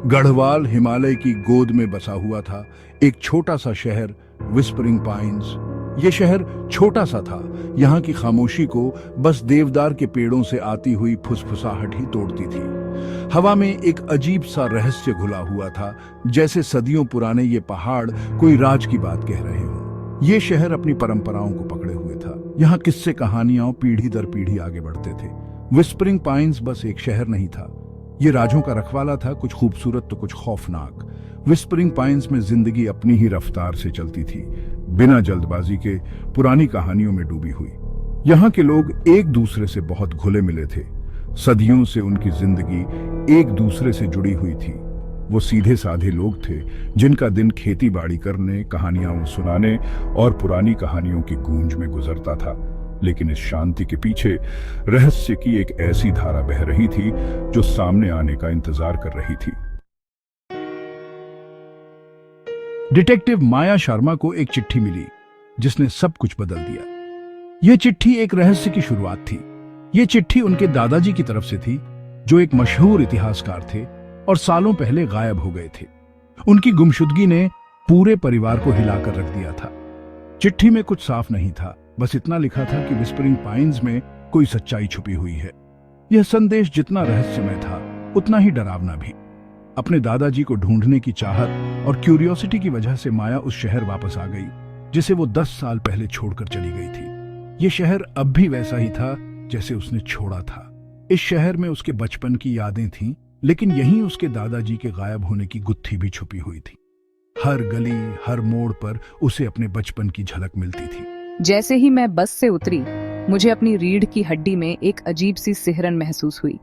गढ़वाल हिमालय की गोद में बसा हुआ था एक छोटा सा शहर विस्परिंग पाइन्स। ये शहर छोटा सा था, यहाँ की खामोशी को बस देवदार के पेड़ों से आती हुई फुसफुसाहट ही तोड़ती थी। हवा में एक अजीब सा रहस्य घुला हुआ था, जैसे सदियों पुराने ये पहाड़ कोई राज की बात कह रहे हों। ये शहर अपनी परंपराओं को पकड़े हुए था। यहाँ किस्से कहानियां पीढ़ी दर पीढ़ी आगे बढ़ते थे। विस्परिंग पाइन्स बस एक शहर नहीं था, ये राजों का रखवाला था, कुछ खूबसूरत तो कुछ खौफनाक। विस्परिंग पाइन्स में जिंदगी अपनी ही रफ्तार से चलती थी, बिना जल्दबाजी के, पुरानी कहानियों में डूबी हुई। यहाँ के लोग एक दूसरे से बहुत घुले मिले थे। सदियों से उनकी जिंदगी एक दूसरे से जुड़ी हुई थी। वो सीधे साधे लोग थे, जिनका दिन खेती बाड़ी करने, कहानियां सुनाने और पुरानी कहानियों की गूंज में गुजरता था। लेकिन इस शांति के पीछे रहस्य की एक ऐसी धारा बह रही थी जो सामने आने का इंतजार कर रही थी। डिटेक्टिव माया शर्मा को एक चिट्ठी मिली जिसने सब कुछ बदल दिया। यह चिट्ठी एक रहस्य की शुरुआत थी। यह चिट्ठी उनके दादाजी की तरफ से थी, जो एक मशहूर इतिहासकार थे और सालों पहले गायब हो गए थे। उनकी गुमशुदगी ने पूरे परिवार को हिलाकर रख दिया था। चिट्ठी में कुछ साफ नहीं था, बस इतना लिखा था कि विस्परिंग पाइन्स में कोई सच्चाई छुपी हुई है। यह संदेश जितना रहस्यमय था, उतना ही डरावना भी। अपने दादाजी को ढूंढने की चाहत और क्यूरियोसिटी की वजह से माया उस शहर वापस आ गई, जिसे वो 10 साल पहले छोड़कर चली गई थी। यह शहर अब भी वैसा ही था जैसे उसने छोड़ा था। इस शहर में उसके बचपन की यादें थीं, लेकिन यहीं उसके दादाजी के गायब होने की गुत्थी भी छुपी हुई थी। हर गली, हर मोड़ पर उसे अपने बचपन की झलक मिलती थी। जैसे ही मैं बस से उतरी, मुझे अपनी रीढ़ की हड्डी में एक अजीब सी सिहरन महसूस हुई।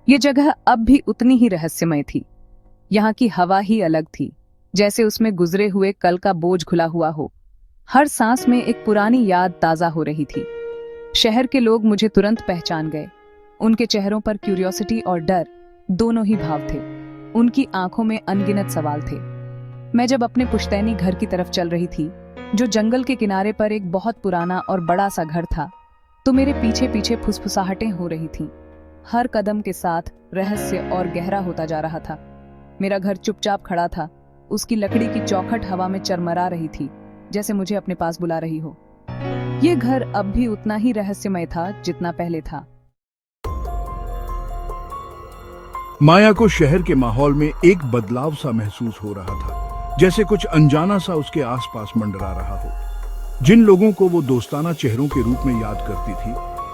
ये जगह अब भी उतनी ही रहस्यमय थी। यहाँ की हवा ही अलग थी, जैसे उसमें गुजरे हुए कल का बोझ घुला हुआ हो। हर सांस में एक पुरानी याद ताजा हो रही थी। शहर के लोग मुझे तुरंत पहचान गए। उनके चेहरों पर क्यूरियोसिटी और डर दोनों ही भाव थे। उनकी आंखों में अनगिनत सवाल थे। मैं जब अपने पुश्तैनी घर की तरफ चल रही थी, जो जंगल के किनारे पर एक बहुत पुराना और बड़ा सा घर था, तो मेरे पीछे पीछे फुसफुसाहटें हो रही थीं। हर कदम के साथ रहस्य और गहरा होता जा रहा था। मेरा घर चुपचाप खड़ा था, उसकी लकड़ी की चौखट हवा में चरमरा रही थी, जैसे मुझे अपने पास बुला रही हो। यह घर अब भी उतना ही रहस्यमय था जितना पहले था। माया को शहर के माहौल में एक बदलाव सा महसूस हो रहा था, जैसे कुछ अनजाना सा उसके आसपास मंडरा रहा हो। जिन लोगों को वो दोस्ताना चेहरों के रूप में याद करती थी,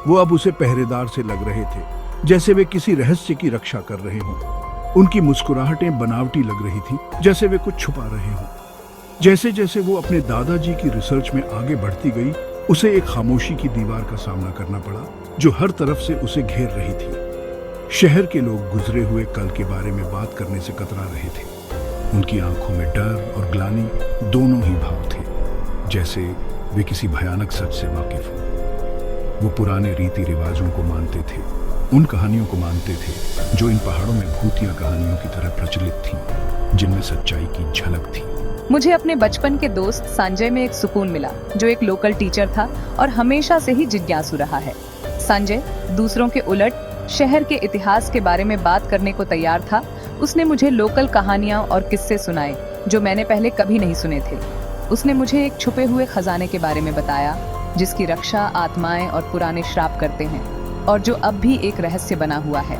वो अब उसे पहरेदार से लग रहे थे, जैसे वे किसी रहस्य की रक्षा कर रहे हों। उनकी मुस्कुराहटें बनावटी लग रही थी, जैसे वे कुछ छुपा रहे हों। जैसे जैसे वो अपने दादाजी की रिसर्च में आगे बढ़ती गई, उसे एक खामोशी की दीवार का सामना करना पड़ा, जो हर तरफ से उसे घेर रही थी। शहर के लोग गुजरे हुए कल के बारे में बात करने से कतरा रहे थे। उनकी आंखों में डर और ग्लानि दोनों ही भाव थे, जैसे वे किसी भयानक सच से वाकिफ हों। वो पुराने रीति रिवाजों को मानते थे, उन कहानियों को मानते थे जो इन पहाड़ों में भूतिया कहानियों की तरह प्रचलित थीं, जिनमें सच्चाई की झलक थी। मुझे अपने बचपन के दोस्त संजय में एक सुकून मिला, जो एक लोकल टीचर था और हमेशा से ही जिज्ञासु रहा है। संजय दूसरों के उलट शहर के इतिहास के बारे में बात करने को तैयार था। उसने मुझे लोकल कहानियां और किस्से सुनाए जो मैंने पहले कभी नहीं सुने थे। उसने मुझे एक छुपे हुए खजाने के बारे में बताया, जिसकी रक्षा आत्माएं और पुराने श्राप करते हैं, और जो अब भी एक रहस्य बना हुआ है।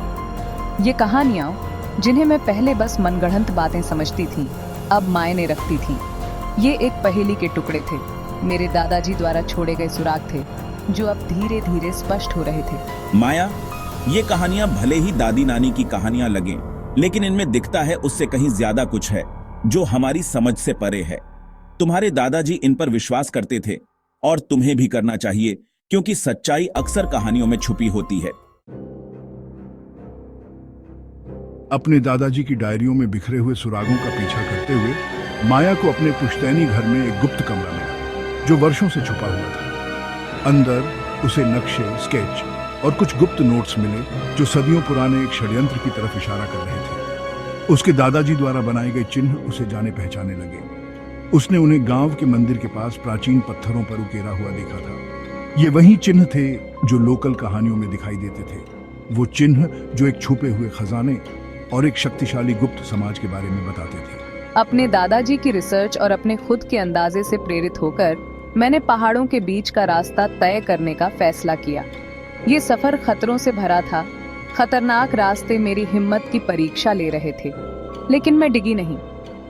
ये कहानियां, जिन्हें मैं पहले बस मनगढ़ंत बातें समझती थी, अब मायने रखती थीं। ये एक पहेली के टुकड़े थे, मेरे दादाजी द्वारा छोड़े गए सुराग थे, जो अब धीरे धीरे स्पष्ट हो रहे थे। माया, ये कहानियां भले ही दादी नानी की कहानियां लगें, लेकिन इनमें दिखता है उससे कहीं ज्यादा कुछ है, जो हमारी समझ से परे है। तुम्हारे दादाजी इन पर विश्वास करते थे, और तुम्हें भी करना चाहिए, क्योंकि सच्चाई अक्सर कहानियों में छुपी होती है। अपने दादाजी की डायरियों में बिखरे हुए सुरागों का पीछा करते हुए माया को अपने पुश्तैनी घर में एक गुप्त कमरा मिला, जो वर्षों से छुपा हुआ था। अंदर उसे नक्शे, स्केच और कुछ गुप्त नोट्स मिले, जो सदियों पुराने एक षड्यंत्र की तरफ इशारा कर रहे थे। उसके दादाजी द्वारा बनाए गए चिन्ह उसे जाने पहचाने लगे। उसने उन्हें गांव के मंदिर के पास प्राचीन पत्थरों पर उकेरा हुआ देखा था। ये वही चिन्ह थे जो लोकल कहानियों में दिखाई देते थे। वो चिन्ह जो एक छुपे हुए खजाने और एक शक्तिशाली गुप्त समाज के बारे में बताते थे। अपने दादाजी की रिसर्च और अपने खुद के अंदाजे से प्रेरित होकर मैंने पहाड़ों के बीच का रास्ता तय करने का फैसला किया। ये सफर खतरों से भरा था। खतरनाक रास्ते मेरी हिम्मत की परीक्षा ले रहे थे, लेकिन मैं डिगी नहीं।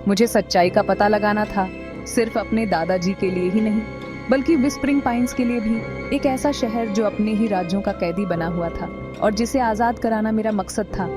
मुझे सच्चाई का पता लगाना था, सिर्फ अपने दादाजी के लिए ही नहीं, बल्कि विस्परिंग पाइन्स के लिए भी। एक ऐसा शहर जो अपने ही राज्यों का कैदी बना हुआ था और जिसे आजाद कराना मेरा मकसद था।